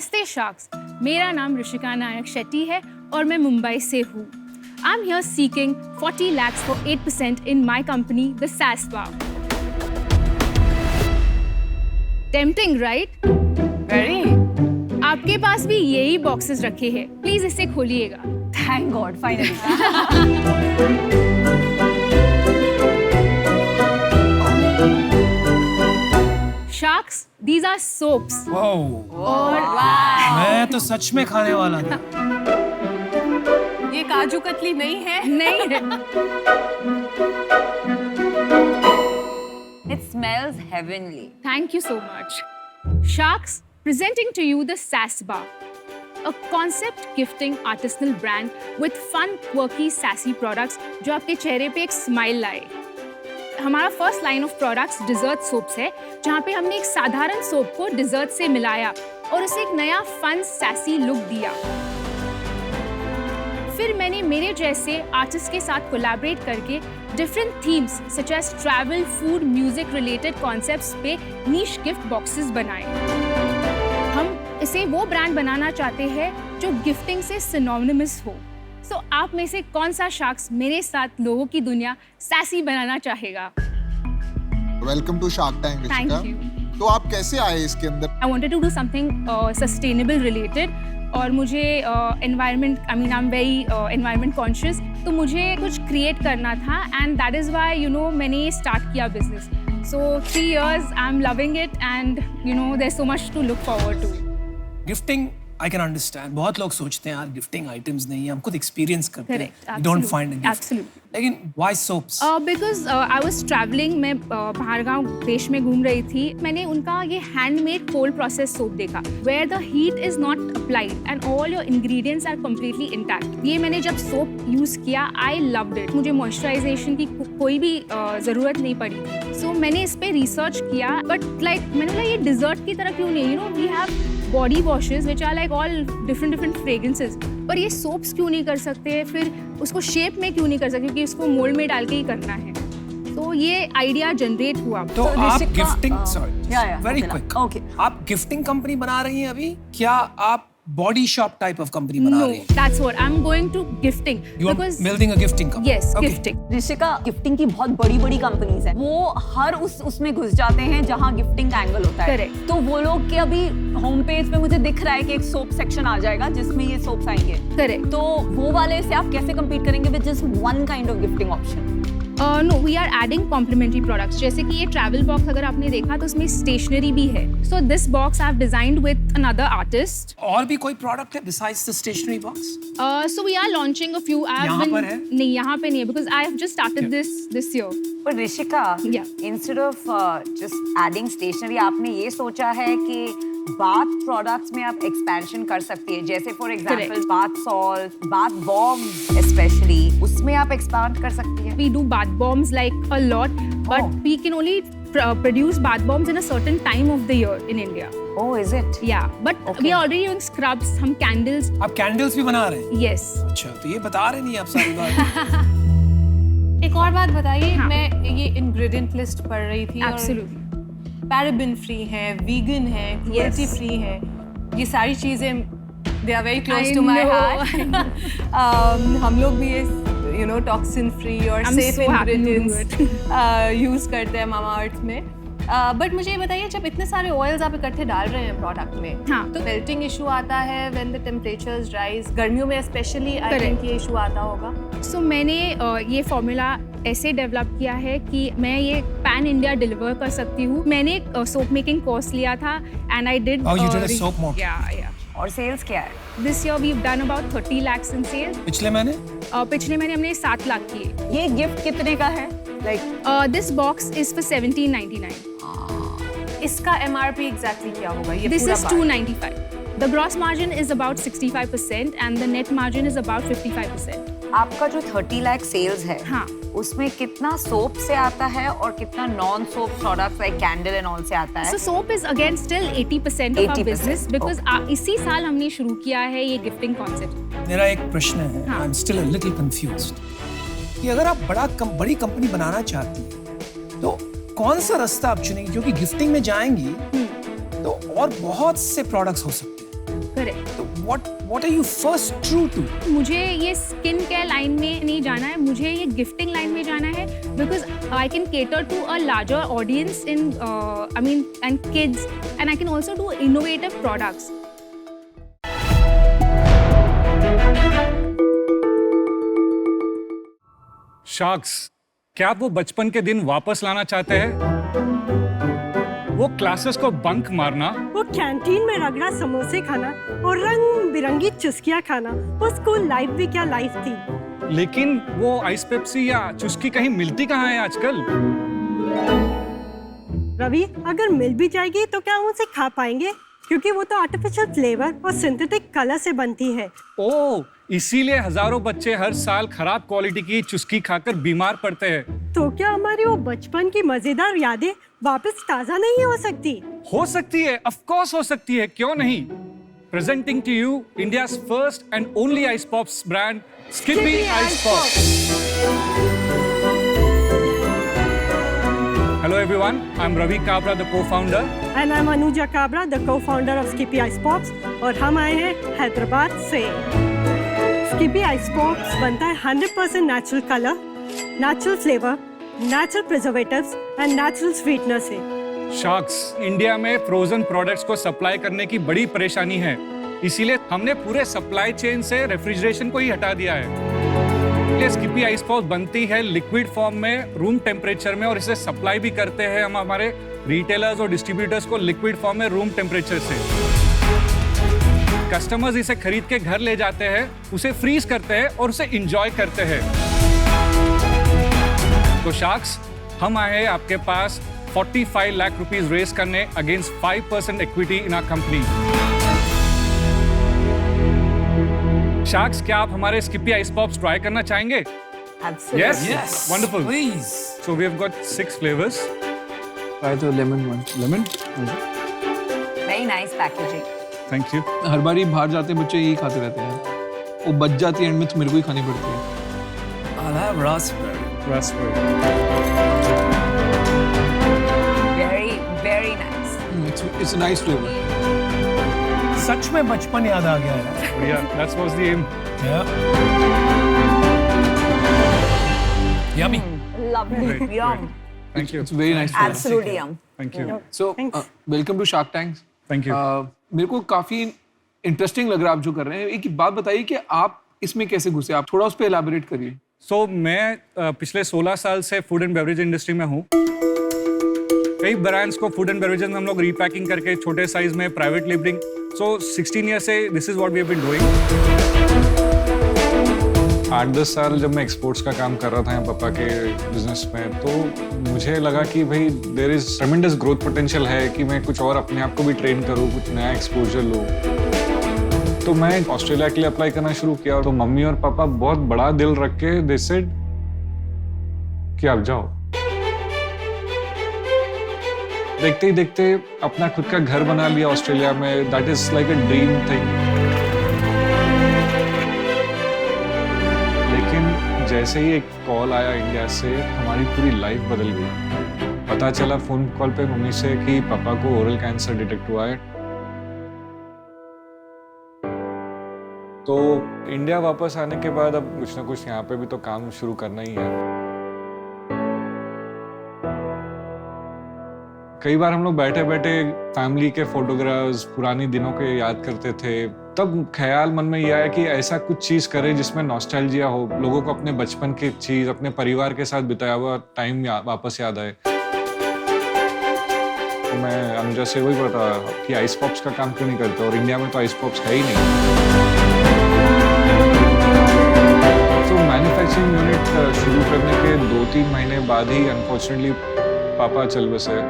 नमस्ते शार्क्स, मेरा नाम ऋषिका नायक शेट्टी है और मैं मुंबई से हूँ। I'm here seeking 40 lakhs for 8% in my company, the SAS Bar. Tempting, right? Very. आपके पास भी यही बॉक्सेस रखे हैं, प्लीज इसे खोलिएगा। Thank God, finally. Sharks, these are soaps. और मैं तो सच में खाने वाला था। ये काजू कतली नहीं है? नहीं है। It smells heavenly. Thank you so much. Sharks, presenting to you the SAS Bar, a concept gifting artisanal brand with fun, quirky, sassy products जो आपके चेहरे पे एक स्माइल लाए। हमारा first line of products dessert soaps है, जहाँ पे हमने एक साधारण सोप को डिजर्ट से मिलाया और उसे एक नया फन सैसी लुक दिया। फिर मैंने मेरे जैसे आर्टिस्ट के साथ कोलैबोरेट करके different themes such as travel, food, music related concepts पे नीश गिफ्ट बॉक्सेस बनाए। हम इसे वो ब्रांड बनाना चाहते हैं जो गिफ्टिंग से सिनोनिमस हो। So, आप में से कौन सा शार्क्स मेरे साथ लोगों की दुनिया सैसी बनाना चाहेगा? Welcome to Shark Tank Rishika. Thank you. तो आप कैसे आए इसके अंदर? I wanted to do something sustainable related और मुझे environment, I mean I'm very environment conscious, तो मुझे कुछ create करना था and that is why मैंने ये start किया business. So 3 years I'm loving it and there's so much to look forward to. Gifting I can understand. बहुत लोग सोचते हैं यार गिफ्टिंग आइटम्स नहीं है, हम खुद एक्सपीरियंस करते हैं, we don't find a gift. Absolutely. लेकिन why soaps? Because I was travelling, मैं बाहर गाँव देश में घूम रही थी। मैंने उनका ये हैंडमेड कोल्ड प्रोसेस सोप देखा where the heat is not applied and all your ingredients are completely intact. ये मैंने जब सोप यूज किया आई लव्ड इट। मुझे मॉइस्चराइजेशन की कोई भी जरूरत नहीं पड़ी। सो मैंने इस पे रिसर्च किया बट मैंने बोला ये डिजर्ट की तरह क्यों नहीं, we have body washes which are like all different fragrances, पर ये सोप्स क्यों नहीं कर सकते, फिर उसको शेप में क्यों नहीं कर सकते, क्योंकि उसको मोल्ड में डाल के ही करना है। तो ये आइडिया जनरेट हुआ। तो आप gifting, sorry very okay, quick, okay. आप गिफ्टिंग कंपनी बना रही हैं अभी? क्या आप body shop type of company बना No, रही हैं? that's what I'm going to gifting. You are because building a gifting company? yes, Okay. gifting. Rishika, gifting की बहुत बड़ी कंपनीज हैं। वो हर उसमें घुस जाते हैं जहाँ गिफ्टिंग एंगल होता है। Correct. तो वो लोग के अभी होम पेज पे मुझे दिख रहा है कि एक सोप सेक्शन आ जाएगा जिसमें ये सोप्स आएंगे। Correct. तो वो वाले से आप कैसे compete करेंगे with just one kind of gifting option? No, we are adding complementary products. जैसे कि ये travel box अगर आपने देखा तो उसमें stationery भी है. So this box I've designed with another artist. और भी कोई प्रोडक्ट है besides the stationery box? So we are launching a few. यहाँ पर है? नहीं, यहाँ पे नहीं है because I have just started this year. पर Rishika, Yeah. instead of just adding stationery, आपने ये सोचा है कि बाथ प्रोडक्ट्स में आप एक्सपेंशन कर सकती है, जैसे for example bath salt, bath bomb specially, उसमें आप एक्सपांड कर सकती है। We do bath bombs like a lot, but we can only produce bath bombs in a certain time of the year in India. Oh, is it? Yeah, but Okay. we are already doing scrubs, हम candles. आप candles भी बना रहे हैं? Yes. अच्छा, तो ये बता रहे नहीं आप सारी बात। एक और बात बताइए, हाँ. मैं ये इंग्रेडिएंट लिस्ट पढ़ रही थी Absolutely. पैराबिन फ्री है, वीगन है, क्रुएल्टी Yes. फ्री है, ये सारी चीजें they are very close I to my know. Heart. हम लोग भी ये टॉक्सिन फ्री और I'm safe so happy to do ingredients use करते हैं मामा अर्थ में। बट मुझे ये बताइए, जब इतने सारे ऑयल्स आप इकट्ठे डाल रहे हैं प्रोडक्ट में, हाँ. तो मेल्टिंग इशू आता है व्हेन द टेम्परेचर्स राइज, गर्मियों में स्पेशली आई Correct. थिंक ये इशू आता होगा। सो मैंने ये फॉर्मूला ऐसे डेवलप किया है कि मैं ये पैन इंडिया डिलीवर कर सकती हूँ। मैंने सोप मेकिंग कोर्स लिया था and I did Oh, you did a soap mock. या और सेल्स क्या है? This year we have done about 30 lakhs in sales. पिछले महीने? पिछले महीने हमने 7 लाख किए। ये गिफ्ट कितने का है? Like this box is for 1799. इसका एमआरपी एग्जैक्टली क्या होगा? ये This पूरा is 295. The gross margin is about 65% and the net margin is about 55%. आपका जो 30 लाख सेल्स है, हाँ. उसमें कितना सोप से आता है और कितना non soap products like candle and all से आता है? So soap is again still 80% of our 80%, business because इसी साल हमने शुरू किया है ये गिफ्टिंग कॉन्सेप्ट। मेरा एक प्रश्न है, हाँ. I am still a little confused, कि अगर आप बड़ी कंपनी बनाना चाहती हैं तो कौन सा रास्ता आप चुनेंगी? क्योंकि गिफ्टिंग में जाएंगी तो और बहुत से प्रोडक्ट्स हो सकते हैं, करेक्ट। तो what are you first true to? मुझे ये स्किन केयर लाइन में नहीं जाना है, मुझे ये गिफ्टिंग लाइन में जाना है, because I can cater to a larger audience in and kids, and I can also do innovative products. Sharks, क्या आप वो बचपन के दिन वापस लाना चाहते हैं? वो क्लासेस को बंक मारना, वो कैंटीन में रगड़ा समोसे खाना और रंग बिरंगी चुस्कियां खाना, वो स्कूल लाइफ भी क्या लाइफ थी। लेकिन वो आइस पेप्सी या चुस्की कहीं मिलती कहाँ है आजकल? रवि, अगर मिल भी जाएगी तो क्या हम उसे खा पाएंगे, क्योंकि वो तो आर्टिफिशियल फ्लेवर और सिंथेटिक कलर से बनती है। ओह, इसीलिए हजारों बच्चे हर साल खराब क्वालिटी की चुस्की खाकर बीमार पड़ते हैं। तो क्या हमारी वो बचपन की मजेदार यादें वापस ताजा नहीं हो सकती? हो सकती है, ऑफ कोर्स हो सकती है, क्यों नहीं? Presenting to you India's first and only ice pops brand, Skippi ice pops. Hello everyone, I'm Ravi Kabra, the co-founder. And I'm Anuja Kabra, the co-founder of Skippy Ice Pops. और हम आए हैं हैदराबाद से। Skippy Ice Pops बनता है 100% natural colour, natural flavour, natural preservatives and natural sweetener से। Sharks, India में frozen products को सप्लाई करने की बड़ी परेशानी है, इसीलिए हमने पूरे सप्लाई चेन से रेफ्रिजरेशन को ही हटा दिया है। स्किपी आइस पॉप्स बनती है लिक्विड फॉर्म में, रूम टेम्परेचर में, और इसे सप्लाई भी करते हैं हम हमारे रिटेलर्स और डिस्ट्रीब्यूटर्स को लिक्विड फॉर्म में, रूम टेम्परेचर से। कस्टमर्स इसे खरीद के घर ले जाते हैं, उसे फ्रीज करते हैं और उसे एंजॉय करते हैं। तो शार्क्स, हम आए हैं आपके पास 45 लाख रुपीस रेस करने against 5% equity in our company. Sharks, क्या आप हमारे स्किपी आइस पॉप्स ट्राई करना चाहेंगे? Absolutely. Yes, wonderful. Please. So we have got 6 flavors. Try the lemon one. Lemon. Very nice packaging. Thank you. हर बार ही बाहर जाते हैं बच्चे यही खाते रहते हैं, वो बच जाती है एंड में तो मेरे को ही खानी पड़ती है। I'll have raspberry. Raspberry. Very, very nice. It's a nice flavor. सच में बचपन याद आ गया है। Yeah, that was the aim. Yeah. Yummy. Lovely. Great, Yum. Thank you. It's very nice flavor. Absolutely yum. Thank you. So welcome to Shark Tanks. Thank you. मेरे को काफी interesting लग रहा है आप जो कर रहे हैं। एक बात बताइए कि आप इसमें कैसे घुसे, आप थोड़ा उस पर एलाबोरेट करिए। So मैं पिछले 16 साल से फूड एंड बेवरेज इंडस्ट्री में हूँ। कई ब्रांड्स को फूड एंड बेवरेजेस में हम लोग रीपैकिंग करके छोटे साइज में प्राइवेट लेबलिंग, सो 16 ईयर से this is what we have been doing. 8-10 साल जब मैं एक्सपोर्ट्स का काम कर रहा था यहाँ पापा के बिजनेस में, तो मुझे लगा कि भाई there is tremendous growth potential है कि मैं कुछ और अपने आप को भी ट्रेन करूँ, कुछ नया एक्सपोजर लूँ। तो मैं ऑस्ट्रेलिया के लिए अप्लाई करना शुरू किया, तो मम्मी और पापा बहुत बड़ा दिल रख के दे सेड कि आप जाओ। देखते ही देखते अपना खुद का घर बना लिया ऑस्ट्रेलिया में। That is like a dream thing. लेकिन जैसे ही एक कॉल आया इंडिया से, हमारी पूरी लाइफ बदल गई। पता चला फोन कॉल पे मम्मी से कि पापा को ओरल कैंसर डिटेक्ट हुआ है। तो इंडिया वापस आने के बाद अब कुछ ना कुछ यहाँ पे भी तो काम शुरू करना ही है। कई बार हम लोग बैठे बैठे फैमिली के फोटोग्राफ्स, पुरानी दिनों के याद करते थे। तब ख्याल मन में ये आया कि ऐसा कुछ चीज करें जिसमें नॉस्टैल्जिया हो, लोगों को अपने बचपन की चीज, अपने परिवार के साथ बिताया हुआ टाइम वापस याद आए। तो मैं अनुजा से वही पता कि आइस पॉप्स का काम क्यों नहीं करते, और इंडिया में तो आइस पॉप्स है ही नहीं। तो मैन्युफैक्चरिंग यूनिट शुरू करने के 2-3 महीने बाद ही अनफॉर्चुनेटली पापा चल बसे।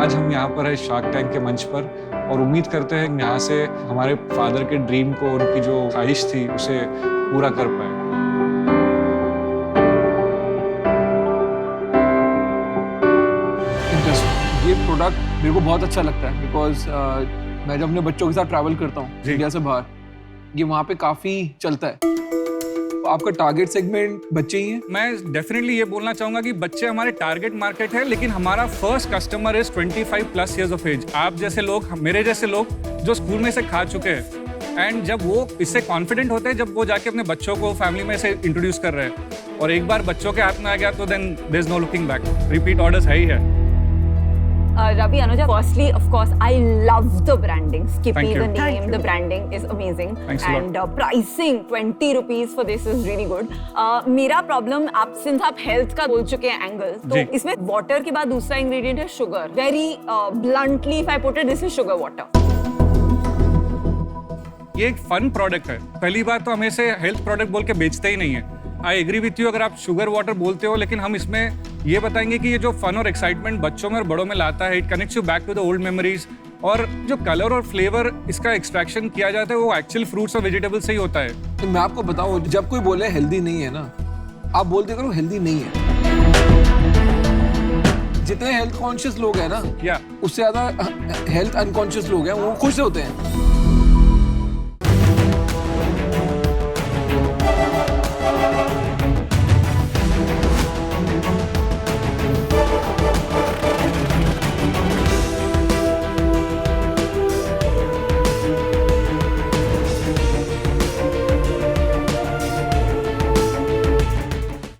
आज हम यहाँ पर है शार्क टैंक के मंच पर, और उम्मीद करते हैं यहाँ से हमारे फादर के ड्रीम को, उनकी जो ख्वाहिश थी, उसे पूरा कर पाए। ये प्रोडक्ट मेरे को बहुत अच्छा लगता है, बिकॉज मैं जब अपने बच्चों के साथ ट्रैवल करता हूँ इंडिया से बाहर, ये वहाँ पे काफी चलता है। आपका टारगेट सेगमेंट बच्चे ही हैं? मैं डेफिनेटली ये बोलना चाहूंगा कि बच्चे हमारे टारगेट मार्केट है, लेकिन हमारा first customer is 25+ years of age. आप जैसे लोग, मेरे जैसे लोग जो स्कूल में से खा चुके हैं, एंड जब वो इससे कॉन्फिडेंट होते हैं, जब वो जाके अपने बच्चों को फैमिली में से इंट्रोड्यूस कर रहे हैं, और एक बार बच्चों के हाथ में आ गया तो then there is no looking back. Repeat orders है ही है। Ravi, Anuja, firstly, of course, I love the branding. Skippy, Thank you. the name, the branding is amazing. Thanks a lot. And pricing, 20 rupees for this is really good. मेरा problem, since आप health का बोल चुके हैं angle, तो जी। इसमें water के बाद दूसरा ingredient है sugar. Very bluntly, if I put it, this is sugar water. ये एक फन प्रोडक्ट है। पहली बात तो हमें से हेल्थ प्रोडक्ट बोल के बेचते ही नहीं है। आई एग्री विथ यू अगर आप शुगर वाटर बोलते हो, लेकिन हम इसमें ये बताएंगे कि ये जो फन और एक्साइटमेंट बच्चों में और बड़ों में लाता है, it connects you back to the old memories. और जो कलर और फ्लेवर इसका एक्सट्रैक्शन किया जाता है वो एक्चुअल फ्रूट्स और वेजिटेबल से ही होता है। तो मैं आपको बताऊं, जब कोई बोले हेल्दी नहीं है ना, आप बोलते करो हेल्दी नहीं है। जितने हेल्थ कॉन्शियस लोग हैं ना, या उससे ज्यादा हेल्थ अनकॉन्शियस लोग हैं, वो खुश होते हैं।